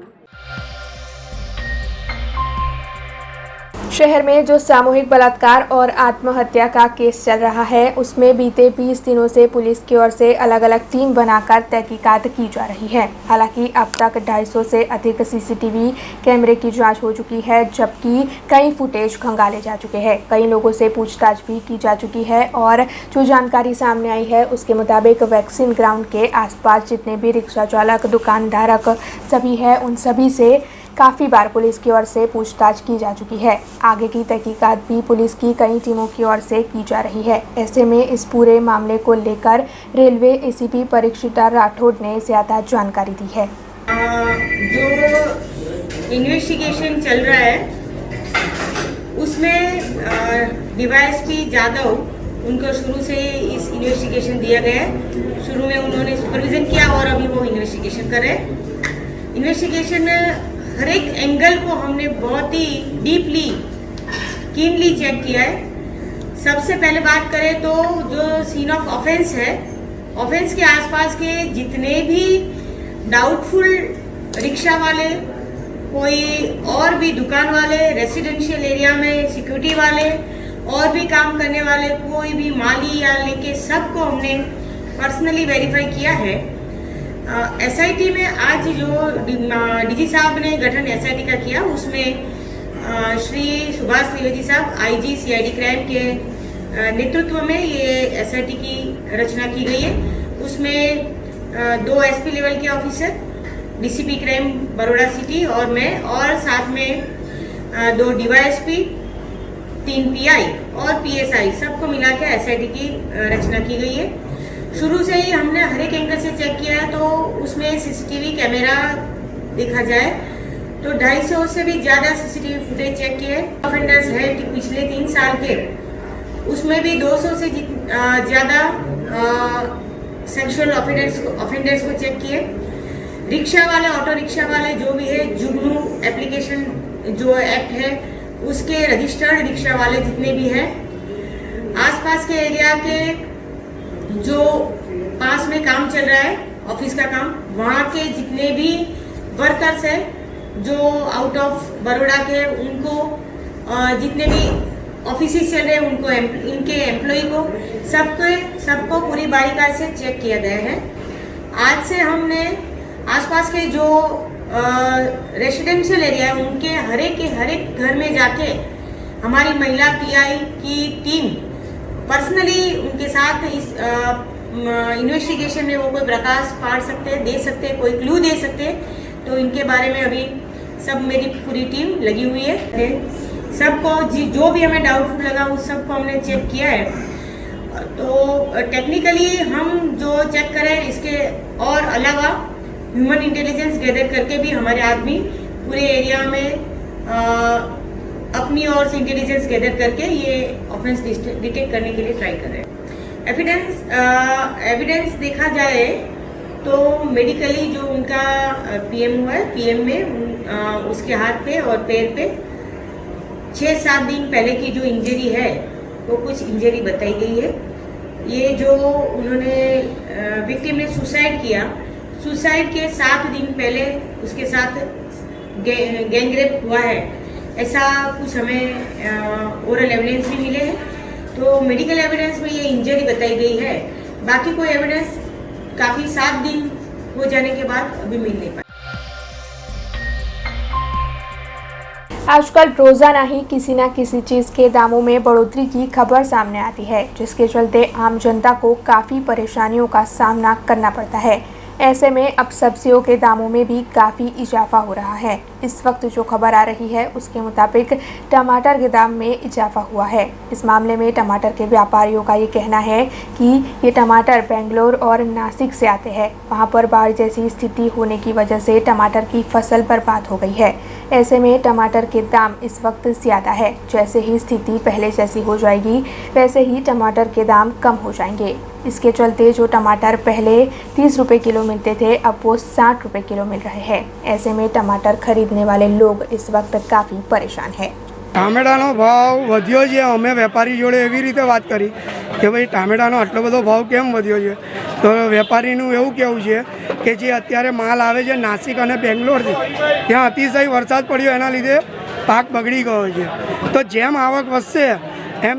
शहर में जो सामूहिक बलात्कार और आत्महत्या का केस चल रहा है, उसमें बीते 20 दिनों से पुलिस की ओर से अलग अलग टीम बनाकर तहकीकात की जा रही है। हालांकि अब तक 250 से अधिक सीसीटीवी कैमरे की जांच हो चुकी है, जबकि कई फुटेज खंगाले जा चुके हैं। कई लोगों से पूछताछ भी की जा चुकी है और जो जानकारी सामने आई है उसके मुताबिक वैक्सीन ग्राउंड के आसपास जितने भी रिक्शा चालक, दुकानदारक सभी है, उन सभी से काफ़ी बार पुलिस की ओर से पूछताछ की जा चुकी है। आगे की तहकीकात भी पुलिस की कई टीमों की ओर से की जा रही है। ऐसे में इस पूरे मामले को लेकर रेलवे एसीपी परीक्षिता राठौड़ ने ज़्यादा जानकारी दी है। जो इन्वेस्टिगेशन चल रहा है उसमें डीवाईएसपी जादव, उनको शुरू से इस इन्वेस्टिगेशन दिया गया है। शुरू में उन्होंने सुपरविजन किया और अभी वो इन्वेस्टिगेशन कर रहे हैं। इन्वेस्टिगेशन हर एक एंगल को हमने बहुत ही डीपली कीनली चेक किया है। सबसे पहले बात करें तो जो सीन ऑफ ऑफेंस है, ऑफेंस के आसपास के जितने भी डाउटफुल रिक्शा वाले, कोई और भी दुकान वाले, रेसिडेंशियल एरिया में सिक्योरिटी वाले और भी काम करने वाले, कोई भी माली या लेके सबको हमने पर्सनली वेरीफाई किया है। एसआईटी में आज जो डीजी साहब ने गठन एसआईटी का किया, उसमें श्री सुभाष त्रिवेदी साहब आईजी सीआईडी क्राइम के नेतृत्व में ये एसआईटी की रचना की गई है। उसमें 2 एसपी लेवल के officer, DCP crime Baroda city और मैं, और साथ में 2 डीवाईएसपी, 3 पीआई और पीएसआई, सबको मिला के एसआईटी की रचना की गई है। शुरू से ही हमने हर एक एंगल से चेक किया है। तो उसमें सीसीटीवी कैमरा देखा जाए तो 250 से भी ज़्यादा सीसीटीवी फुटेज चेक किए। ऑफेंडर्स है कि पिछले 3 साल के, उसमें भी 200 से ज़्यादा सेक्सुअल ऑफेंडर्स को चेक किए। रिक्शा वाले, ऑटो रिक्शा वाले जो भी है, जुगनू एप्लीकेशन जो एक्ट है उसके रजिस्टर्ड रिक्शा वाले जितने भी हैं, आसपास के एरिया के जो पास में काम चल रहा है ऑफिस का काम, वहाँ के जितने भी वर्कर्स हैं जो आउट ऑफ बड़ौदा के, उनको जितने भी ऑफिसेस चल रहे हैं उनको, इनके एम्प्लॉय को, सबको पूरी बारीकाई से चेक किया गया है। आज से हमने आसपास के जो रेसिडेंशियल एरिया है उनके हर एक घर में जाके हमारी महिला पीआई की टीम पर्सनली उनके साथ इस इन्वेस्टिगेशन में वो कोई प्रकाश पाड़ सकते हैं, दे सकते हैं, कोई क्लू दे सकते हैं। तो इनके बारे में अभी सब मेरी पूरी टीम लगी हुई है। सबको जो भी हमें डाउटफुल लगा उस सबको हमने चेक किया है। तो टेक्निकली हम जो चेक करें, इसके और अलावा ह्यूमन इंटेलिजेंस गैदर करके भी हमारे आदमी पूरे एरिया में अपनी ओर से इंटेलिजेंस गैदर करके ये ऑफेंस डिटेक्ट करने के लिए ट्राई कर रहे हैं। एविडेंस देखा जाए तो मेडिकली जो उनका पीएम हुआ है, पीएम में उसके हाथ पे और पैर पे 6-7 दिन पहले की जो इंजरी है वो कुछ इंजरी बताई गई है। ये जो उन्होंने विक्टिम ने सुसाइड किया, सुसाइड के 7 दिन पहले उसके साथ गैंग रेप हुआ है, ऐसा कुछ हमें ओरल एविडेंस भी मिले हैं। तो मेडिकल एविडेंस में ये इंजरी बताई गई है। बाकी कोई एविडेंस काफ़ी 7 दिन हो जाने के बाद अभी मिल नहीं पाया। आजकल रोजाना ही किसी न किसी चीज़ के दामों में बढ़ोतरी की खबर सामने आती है, जिसके चलते आम जनता को काफ़ी परेशानियों का सामना करना पड़ता है। ऐसे में अब सब्जियों के दामों में भी काफ़ी इजाफा हो रहा है। इस वक्त जो खबर आ रही है उसके मुताबिक टमाटर के दाम में इजाफा हुआ है। इस मामले में टमाटर के व्यापारियों का ये कहना है कि ये टमाटर बेंगलोर और नासिक से आते हैं। वहाँ पर बाढ़ जैसी स्थिति होने की वजह से टमाटर की फसल बर्बाद हो गई है। ऐसे में टमाटर के दाम इस वक्त ज़्यादा है। जैसे ही स्थिति पहले जैसी हो जाएगी वैसे ही टमाटर के दाम कम हो जाएंगे। इसके चलते जो टमाटर पहले 30 रुपये किलो मिलते थे अब वो 60 रुपये किलो मिल रहे हैं। ऐसे में टमाटर खरीदने वाले लोग इस वक्त काफ़ी परेशान है। टामेटाનો ભાવ વધ્યો છે। અમે વેપારી જોડે એવી રીતે વાત કરી કે ભાઈ ટામેટાનો આટલો બધો ભાવ કેમ વધ્યો છે, તો વેપારીનું એવું કહેવું છે કે જે અત્યારે માલ આવે છે નાસિક અને બેંગ્લોરથી, ત્યાં અતિશય વરસાદ પડ્યો, એના લીધે પાક બગડી ગયો છે। તો જેમ આવક વધશે એમ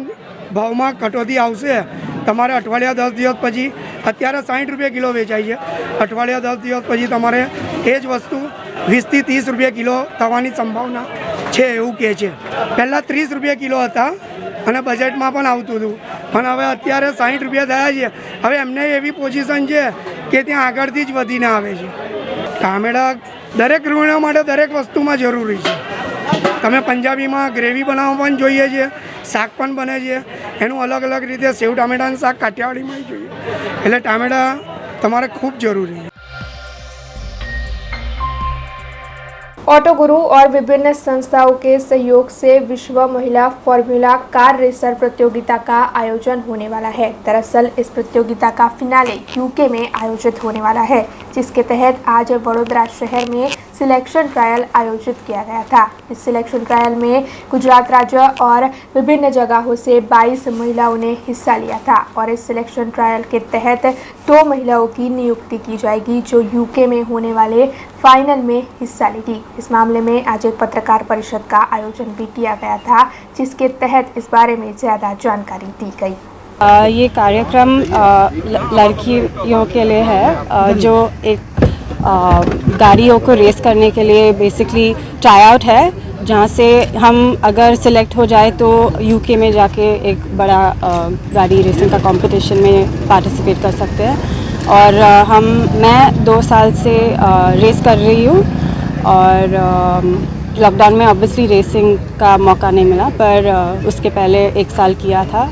ભાવમાં કટોતી આવશે। તમારે અઠવાડિયા 10 દિવસ પછી, અત્યારે 60 રૂપિયા કિલો વેચાય છે, અઠવાડિયા 10 દિવસ પછી તમારે એ જ વસ્તુ 20 થી 30 રૂપિયા કિલો થવાની સંભાવના છે એવું કહે છે। પહેલાં 30 રૂપિયા કિલો હતા અને બજેટમાં પણ આવતું હતું, પણ હવે અત્યારે 60 રૂપિયા થયા છે। હવે એમને એવી પોઝિશન છે કે ત્યાં આગળથી જ વધીને આવે છે। ટામેટા દરેક ગૃહિણીઓ માટે દરેક વસ્તુમાં જરૂરી છે। તમે પંજાબીમાં ગ્રેવી બનાવવા પણ જોઈએ છે, શાક પણ બને છે, એનું અલગ અલગ રીતે સેવ ટામેટાનું શાક કાઠિયાવાડીમાં જોઈએ, એટલે ટામેટા તમારે ખૂબ જરૂરી છે। ऑटो गुरु और विभिन्न संस्थाओं के सहयोग से विश्व महिला फॉर्मूला कार रेसर प्रतियोगिता का आयोजन होने वाला है। दरअसल इस प्रतियोगिता का फिनाले यूके में आयोजित होने वाला है, जिसके तहत आज वडोदरा शहर में सिलेक्शन ट्रायल आयोजित किया गया था। इस सिलेक्शन ट्रायल में गुजरात राज्य और विभिन्न जगहों से 22 महिलाओं ने हिस्सा लिया था और इस सिलेक्शन ट्रायल के तहत 2 महिलाओं की नियुक्ति की जाएगी जो यूके में होने वाले फाइनल में हिस्सा लेगी। इस मामले में आज एक पत्रकार परिषद का आयोजन भी किया गया था, जिसके तहत इस बारे में ज़्यादा जानकारी दी गई। ये कार्यक्रम लड़कियों के लिए है जो एक गाड़ियों को रेस करने के लिए बेसिकली ट्राई आउट है, जहाँ से हम अगर सिलेक्ट हो जाए तो यूके में जाके एक बड़ा गाड़ी रेसिंग का कंपटीशन में पार्टिसिपेट कर सकते हैं। और मैं 2 साल से रेस कर रही हूँ और लॉकडाउन में ऑब्वियसली रेसिंग का मौका नहीं मिला, पर उसके पहले 1 साल किया था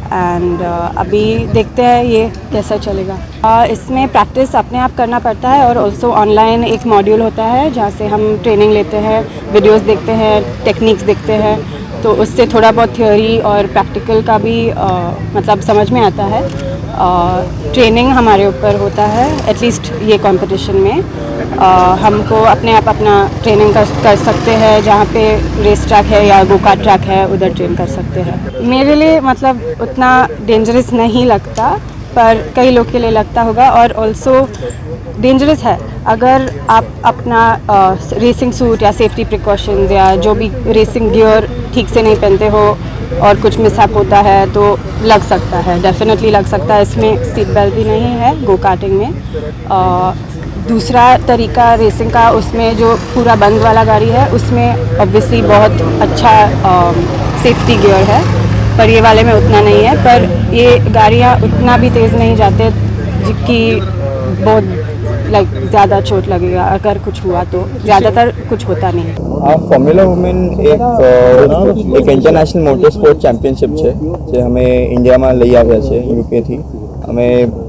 एंड अभी देखते हैं ये कैसा चलेगा। इसमें प्रैक्टिस अपने आप करना पड़ता है और ऑल्सो ऑनलाइन एक मॉड्यूल होता है जहाँ से हम ट्रेनिंग लेते हैं, वीडियोस देखते हैं, टेक्निक्स देखते हैं, तो उससे थोड़ा बहुत थ्योरी और प्रैक्टिकल का भी मतलब समझ में आता है। ट्रेनिंग हमारे ऊपर होता है, एटलीस्ट ये कंपटीशन में हमको अपने आप अपना ट्रेनिंग कर सकते हैं। जहाँ पे रेस ट्रैक है या गो कार्ट ट्रैक है उधर ट्रेन कर सकते हैं। मेरे लिए मतलब उतना डेंजरस नहीं लगता, पर कई लोग के लिए लगता होगा और ऑल्सो डेंजरस है अगर आप अपना रेसिंग सूट या सेफ्टी प्रिकॉशंस या जो भी रेसिंग गियर ठीक से नहीं पहनते हो और कुछ मिसहैप होता है तो लग सकता है, डेफिनेटली लग सकता है। इसमें सीट बेल्ट भी नहीं है गो कार्टिंग में। दूसरा तरीका रेसिंग का, उसमें जो पूरा बंद वाला गाड़ी है उसमें ऑब्वियसली बहुत अच्छा सेफ्टी गियर है, पर ये वाले में उतना नहीं है। पर ये गाड़ियाँ उतना भी तेज़ नहीं जाते जिसकी बहुत ज़्यादा चोट लगेगा अगर कुछ हुआ तो, ज़्यादातर कुछ होता नहीं। ફોર્મ્યુલા વુમેન એક ઇન્ટરનેશનલ મોટર સ્પોર્ટ ચેમ્પિયનશિપ છે જે અમે ઇન્ડિયામાં લઈ આવ્યા છે યુકેથી। અમે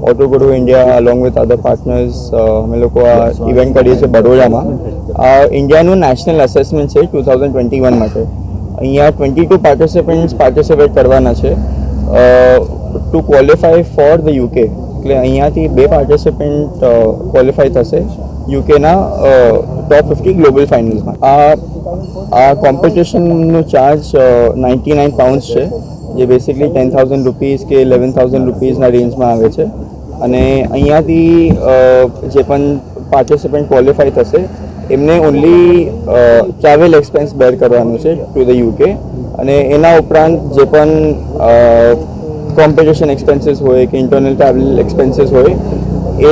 ઓટો ગુરુ India along with other partners અમે લોકો આ ઇવેન્ટ કરીએ છીએ બરોડામાં। આ ઇન્ડિયાનું નેશનલ એસેસમેન્ટ છે 2021 માટે। અહીંયા 22 પાર્ટિસિપેટ કરવાના છે to qualify for the UK. એટલે અહીંયાથી 2 પાર્ટિસિપેન્ટ ક્વોલિફાય થશે યુકેના ટોપ 50 ગ્લોબલ ફાઇનલ્સમાં। આ કોમ્પિટિશનનું ચાર્જ 99 પાઉન્ડ્સ છે, જે બેસિકલી 10,000 રૂપીઝ કે 11,000 રૂપીઝના રેન્જમાં આવે છે। અને અહીંયાથી જે પણ પાર્ટિસિપેન્ટ ક્વોલિફાય થશે એમને ઓનલી ટ્રાવેલ એક્સપેન્સ બેર કરવાનું છે ટુ ધ યુકે। અને એના ઉપરાંત જે પણ કોમ્પિટિશન એક્સપેન્સીસ હોય કે ઇન્ટરનલ ટ્રાવેલ એક્સપેન્સીસ હોય એ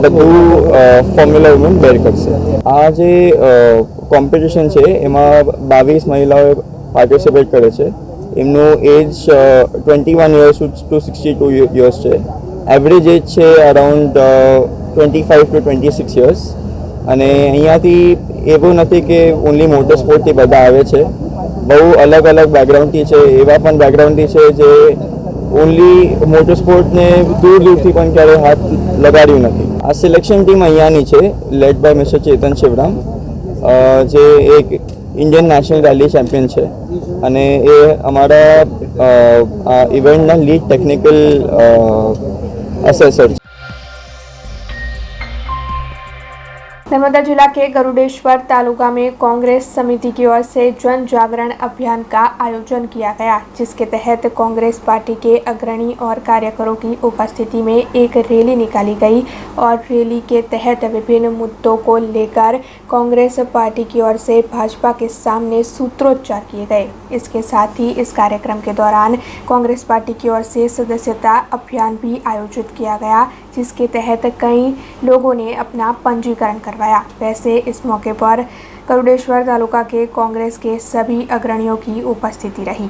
બધું ફોર્મ્યુલા વુમેન બેર કરશે। આ જે કોમ્પિટિશન છે એમાં 22 મહિલાઓ પાર્ટિસિપેટ કરે છે। એમનું એજ 21 યર્સ ટુ 62 યર્સ છે। એવરેજ એજ છે અરાઉન્ડ 25 ટુ 26 યર્સ। અને અહીંયાથી એવું નથી કે ઓનલી મોટર સ્પોર્ટથી બધા આવે છે, બહુ અલગ અલગ બેકગ્રાઉન્ડથી છે। એવા પણ બેકગ્રાઉન્ડથી છે જે ઓનલી મોટર સ્પોર્ટને દૂર દૂરથી પણ ક્યારેય હાથ લગાડ્યું નથી। આ સિલેક્શન ટીમ અહીંયાની છે, લેડ બાય મિસ્ટર ચેતન શિવરામ, જે એક ઇન્ડિયન નેશનલ રેલી ચેમ્પિયન છે અને એ અમારા આ ઇવેન્ટના લીડ ટેકનિકલ અસેસર છે। नर्मदा जिला के गरुड़ेश्वर तालुका में कांग्रेस समिति की ओर से जन जागरण अभियान का आयोजन किया गया, जिसके तहत कांग्रेस पार्टी के अग्रणी और कार्यकरों की उपस्थिति में एक रैली निकाली गई और रैली के तहत विभिन्न मुद्दों को लेकर कांग्रेस पार्टी की ओर से भाजपा के सामने सूत्रोच्चार किए गए। इसके साथ ही इस कार्यक्रम के दौरान कांग्रेस पार्टी की ओर से सदस्यता अभियान भी आयोजित किया गया, जिसके तहत कई लोगों ने अपना पंजीकरण करवाया। वैसे इस मौके पर गरुड़ेश्वर तालुका के कांग्रेस के सभी अग्रणियों की उपस्थिति रही।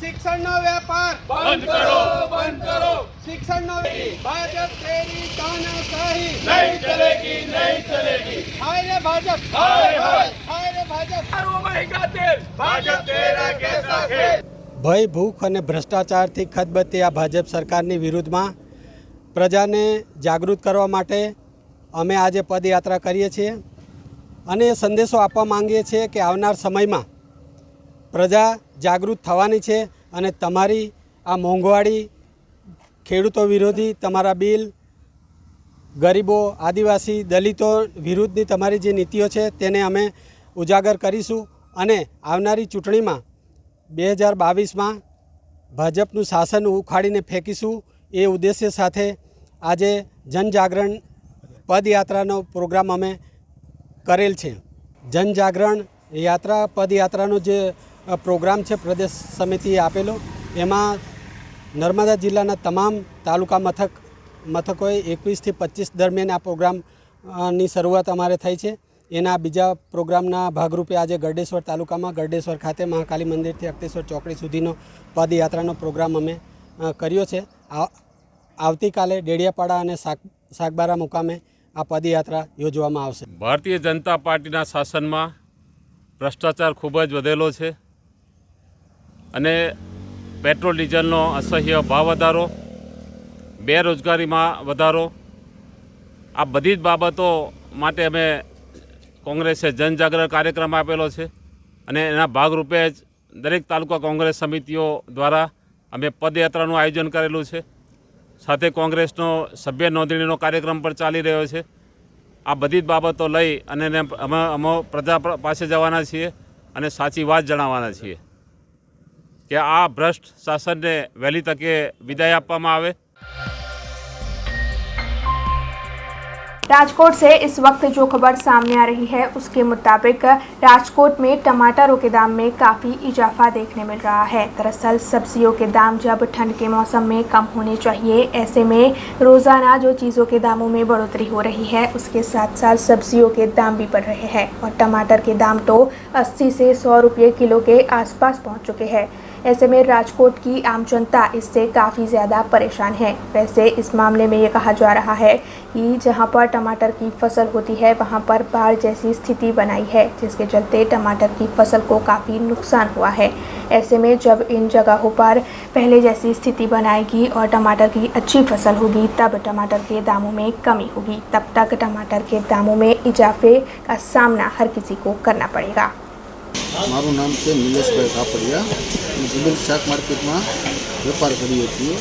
शिक्षणનો વેપાર બંધ કરો, બંધ કરો। शिक्षणનો ભાજપ તેરી તાનાશાહી નહીં ચલેગી, નહીં ચલેગી। હાય રે ભાજપ, હાય હાય, હાય રે ભાજપ। મારું મહેંગા તેલ ભાજપ તેરા કેસા ખેલ। ભય ભૂખ અને ભ્રષ્ટાચારથી ખતબત્તી આ ભાજપ સરકારની વિરુદ્ધમાં પ્રજાને જાગૃત કરવા માટે અમે આજે પદયાત્રા કરીએ છીએ અને એ સંદેશો આપવા માંગીએ છીએ કે આવનાર સમયમાં પ્રજા જાગૃત થવાની છે અને તમારી આ મોંઘવારી, ખેડૂતો વિરોધી તમારા બિલ, ગરીબો, આદિવાસી, દલિતો વિરુદ્ધની તમારી જે નીતિઓ છે તેને અમે ઉજાગર કરીશું અને આવનારી ચૂંટણીમાં 2022માં ભાજપનું શાસન ઉખાડીને ફેંકીશું એ ઉદ્દેશ્ય સાથે આજે જનજાગરણ પદયાત્રાનો પ્રોગ્રામ અમે કરેલ છે. જનજાગરણ યાત્રા પદયાત્રાનો જે પ્રોગ્રામ છે પ્રદેશ સમિતિએ આપેલો, એમાં નર્મદા જિલ્લાના તમામ તાલુકા મથકોએ 21થી 25 દરમિયાન આ પ્રોગ્રામની શરૂઆત અમારે થઈ છે. એના બીજા પ્રોગ્રામના ભાગરૂપે આજે ગરડેશ્વર તાલુકામાં ગરડેશ્વર ખાતે મહાકાલી મંદિરથી અક્તેશ્વર ચોકડી સુધીનો પદયાત્રાનો પ્રોગ્રામ અમે કર્યો છે. આવતીકાલે ડેડિયાપાડા અને સાગબારા મુકામે આ પદયાત્રા યોજવામાં આવશે. ભારતીય જનતા પાર્ટીના શાસનમાં ભ્રષ્ટાચાર ખૂબ જ વધેલો છે અને પેટ્રોલ ડીઝલનો અસહ્ય ભાવ વધારો, બેરોજગારીમાં વધારો, આ બધી જ બાબતો માટે અમે કોંગ્રેસે જનજાગરણ કાર્યક્રમ આપેલો છે અને એના ભાગરૂપે જ દરેક તાલુકા કોંગ્રેસ સમિતિઓ દ્વારા અમે પદયાત્રાનું આયોજન કરેલું છે. સાથે કોંગ્રેસનો સભ્ય નોંધણીનો કાર્યક્રમ પણ ચાલી રહ્યો છે. આ બધી જ બાબતો લઈ અને અમે પ્રજા પાસે જવાના છીએ અને સાચી વાત જણાવવાના છીએ कि आ भ्रष्ट शासन ने वहेली तके विदाय आपवामां आवे। राजकोट से इस वक्त जो खबर सामने आ रही है उसके मुताबिक राजकोट में टमाटरों के दाम में काफ़ी इजाफा देखने मिल रहा है। दरअसल सब्जियों के दाम जब ठंड के मौसम में कम होने चाहिए, ऐसे में रोज़ाना जो चीज़ों के दामों में बढ़ोतरी हो रही है उसके साथ साथ सब्जियों के दाम भी बढ़ रहे हैं और टमाटर के दाम तो 80 से 100 रुपये किलो के आसपास पहुंच चुके हैं। ऐसे में राजकोट की आम जनता इससे काफ़ी ज़्यादा परेशान है। वैसे इस मामले में ये कहा जा रहा है कि जहां पर टमाटर की फसल होती है वहां पर बाढ़ जैसी स्थिति बनाई है, जिसके चलते टमाटर की फसल को काफ़ी नुकसान हुआ है। ऐसे में जब इन जगहों पर पहले जैसी स्थिति बनाएगी और टमाटर की अच्छी फसल होगी तब टमाटर के दामों में कमी होगी। तब तक टमाटर के दामों में इजाफे का सामना हर किसी को करना पड़ेगा। मारू नाम है नीलेशभाई कापड़िया, जुबेल शाक मार्केट में वेपार करीए छीए।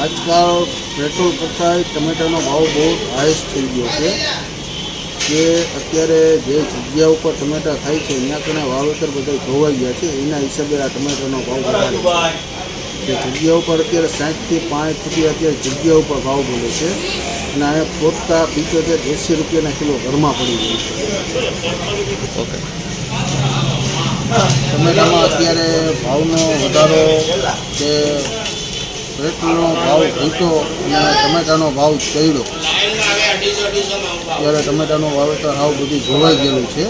आजकल पेट्रोल करता टमेटा भाव बहुत हाईएस्ट थी गयो है कि अत्यारे जे जग्या पर टमेटा थाय छे त्यां कने वावेतर बधा धोवाई गया है, एना हिसाबे आ टमेटानो भाव वधारे छे। जग्या पर अत्यारे 60 થી 5 रुपया अत्यारे जग्या पर भाव बोले छे અને આ પોતા 75-80 रुपयाना किलो घरमां पड़ी गई छे। ओके, टमेटामां अत्यारे भावनो वधारो के पेट्रोलनो भाव घट्यो અને टमेटानो भाव चढ़्यो ત્યારે टमेटानो वावेतर हाव बधी धोवाई गेલું છે।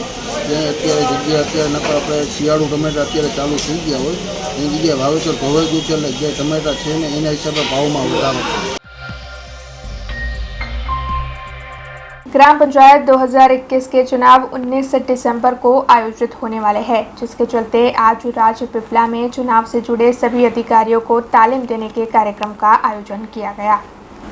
ત્યાં અત્યારે જગ્યા અત્યારે નકર આપણે શિયાળુ ટમેટા અત્યારે ચાલુ થઈ ગયા હોય એની જગ્યાએ વાવેતર ધોવાઈ ગયું છે એટલે જે ટમેટા છે ને એના હિસાબે ભાવમાં વધારો છે। ग्राम पंचायत 2021 के चुनाव 19 दिसंबर को आयोजित होने वाले हैं, जिसके चलते आज राजपीपला में चुनाव से जुड़े सभी अधिकारियों को तालीम देने के कार्यक्रम का आयोजन किया गया।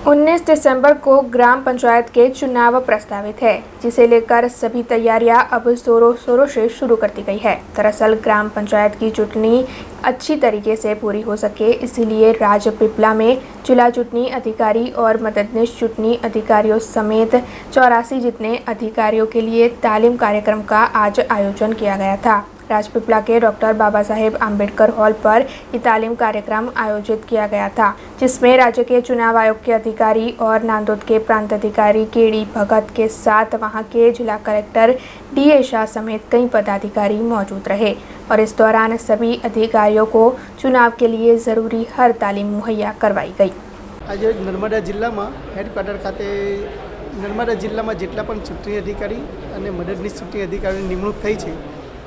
19 दिसंबर को ग्राम पंचायत के चुनाव प्रस्तावित है, जिसे लेकर सभी तैयारियां अब जोरों शोरों से शुरू कर दी गई है। दरअसल ग्राम पंचायत की चुनाव अच्छी तरीके से पूरी हो सके, इसीलिए राजपीपला में जिला चुनाव अधिकारी और मददनीश चुनाव अधिकारियों समेत 84 जितने अधिकारियों के लिए तालीम कार्यक्रम का आज आयोजन किया गया था। राजपीपला के डॉक्टर बाबा साहेब आम्बेडकर हॉल पर ये तालीम कार्यक्रम आयोजित किया गया था, जिसमें राज्य के चुनाव आयोग के अधिकारी और नांदोद के प्रांत अधिकारी केडी भगत के साथ वहां के जिला कलेक्टर DA शाह समेत कई पदाधिकारी मौजूद रहे और इस दौरान सभी अधिकारियों को चुनाव के लिए ज़रूरी हर तालीम मुहैया करवाई गई। आज नर्मदा जिला में हेडक्वार्टर खाते नर्मदा जिला में जेटला पण चूंटणी अधिकारी और मददनीश चूंटणी अधिकारी निमणूक थई छे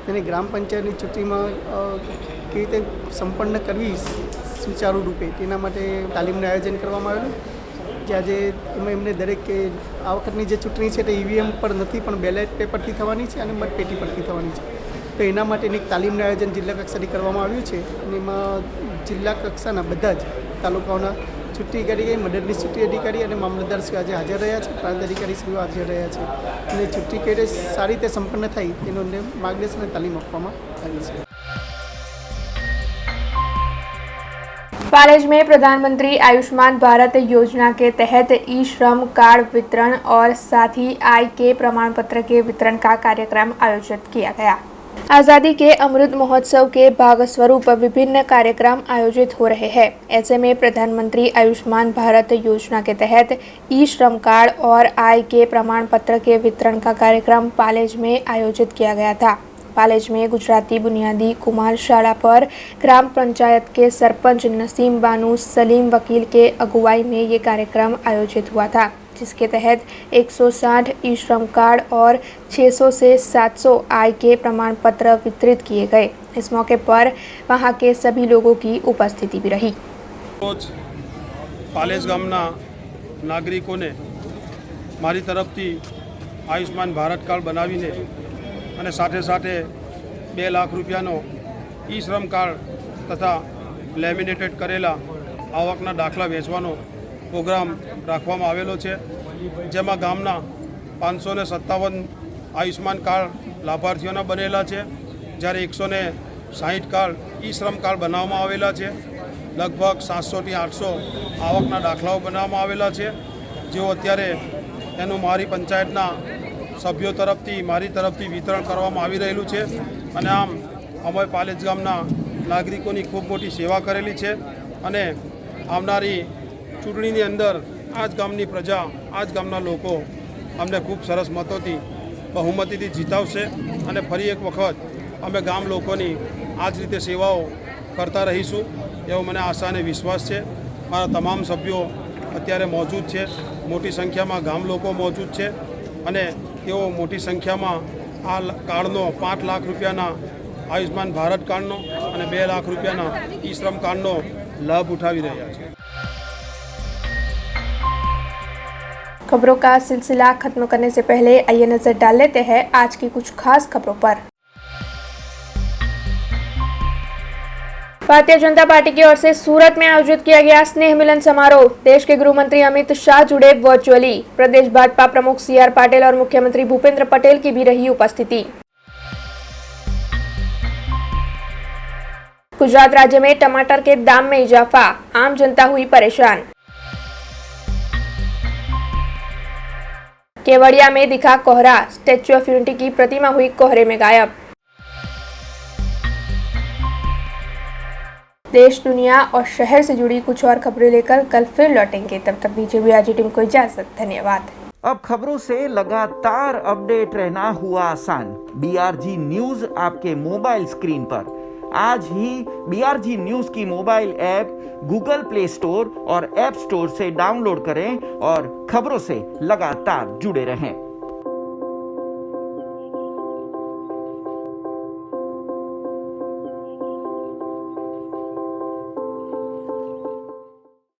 तेने ग्राम पंचायतनी चूंटणीमां केवी रीते संपन्न करवी सुचारू रूपे तेना माटे तालीमनुं आयोजन करवामां आवेलुं। जे आजे एमने दरेक के आ वखतनी जे चूंटणी छे ते EVM पर नथी पण बेलेट पेपरथी थवानी छे अने मतपेटी परथी थवानी छे, तो एना माटेनी एक तालीमनुं आयोजन जिल्ला कक्षाथी करवामां आव्युं छे अने एमां जिल्ला कक्षाना बधा ज तालुकाओना ચૂંટણી અધિકારી મદદનીશ ચૂંટણી અધિકારી અને મામલતદાર શ્રી આજે હાજર રહ્યા છે, પ્રાંત અધિકારી શ્રીઓ હાજર રહ્યા છે અને ચૂંટણી કેવી રીતે સારી રીતે સંપન્ન થાય તેનું અમને માર્ગદર્શન અને તાલીમ આપવામાં આવી છે. पालेज में प्रधानमंत्री आयुष्मान भारत योजना के तहत ई श्रम कार्ड वितरण और साथ ही आय के प्रमाण पत्र के वितरण का कार्यक्रम आयोजित किया गया. आज़ादी के अमृत महोत्सव के भाग स्वरूप विभिन्न कार्यक्रम आयोजित हो रहे हैं. ऐसे में प्रधानमंत्री आयुष्मान भारत योजना के तहत ई श्रम कार्ड और आय के प्रमाण पत्र के वितरण का कार्यक्रम पालेज में आयोजित किया गया था. पालेज में गुजराती बुनियादी कुमार शाला पर ग्राम पंचायत के सरपंच नसीम बानू सलीम वकील के अगुवाई में ये कार्यक्रम आयोजित हुआ था, जिसके तहत 160 ई श्रम कार्ड और 600 से 700 आय के प्रमाण पत्र वितरित किए गए. इस मौके पर वहां के सभी लोगों की उपस्थिति भी रही. रोज पालेज गामना नागरिकों ने मारी तरफथी आयुष्मान भारत कार्ड बनावीने અને સાથે સાથે 2 લાખ રૂપિયાનો ઈ શ્રમ કાર્ડ તથા લેમિનેટેડ કરેલા આવકના દાખલા વેચવાનો પ્રોગ્રામ રાખવામાં આવેલો છે, જેમાં ગામના 557 આયુષ્માન કાર્ડ લાભાર્થીઓના બનેલા છે, જ્યારે 160 કાર્ડ ઈ શ્રમ કાર્ડ બનાવવામાં આવેલા છે. લગભગ 700થી 800 આવકના દાખલાઓ બનાવવામાં આવેલા છે, જેઓ અત્યારે એનું મારી પંચાયતના સભ્યો તરફથી મારી તરફથી વિતરણ કરવામાં આવી રહેલું છે. અને આમ અમે પાલેજ ગામના નાગરિકોની ખૂબ મોટી સેવા કરેલી છે અને આવનારી ચૂંટણીની અંદર આ જ ગામની પ્રજા, આ જ ગામના લોકો અમને ખૂબ સરસ મતોથી બહુમતીથી જીતાવશે અને ફરી એક વખત અમે ગામ લોકોની આ જ રીતે સેવાઓ કરતા રહીશું એવો મને આશા અને વિશ્વાસ છે. મારા તમામ સભ્યો અત્યારે મોજૂદ છે, મોટી સંખ્યામાં ગામ લોકો મોજૂદ છે અને તેઓ મોટી સંખ્યામાં આ કાર્ડનો 5 લાખ રૂપિયાના આયુષ્માન ભારત કાર્ડનો અને 2 લાખ રૂપિયાના ઈ શ્રમ કાર્ડનો લાભ ઉઠાવી રહ્યા છે. खबरों का सिलसिला खत्म करने से पहले आइए नजर डाल लेते हैं आज की कुछ खास खबरों पर. भारतीय जनता पार्टी की ओर से सूरत में आयोजित किया गया स्नेह मिलन समारोह. देश के गृह मंत्री अमित शाह जुड़े वर्चुअली. प्रदेश भाजपा प्रमुख CR पाटिल और मुख्यमंत्री भूपेंद्र पटेल की भी रही उपस्थिति. गुजरात राज्य में टमाटर के दाम में इजाफा, आम जनता हुई परेशान. केवड़िया में दिखा कोहरा, स्टैच्यू ऑफ यूनिटी की प्रतिमा हुई कोहरे में गायब. देश, दुनिया और शहर से जुड़ी कुछ और खबरें लेकर कल फिर लौटेंगे. तब तक दीजिए भी आज टीम को इजाजत. धन्यवाद. अब खबरों से लगातार अपडेट रहना हुआ आसान. BRG न्यूज आपके मोबाइल स्क्रीन पर. आज ही BRG न्यूज की mobile app Google play store और ऐप स्टोर से डाउनलोड करें और खबरों से लगातार जुड़े रहें.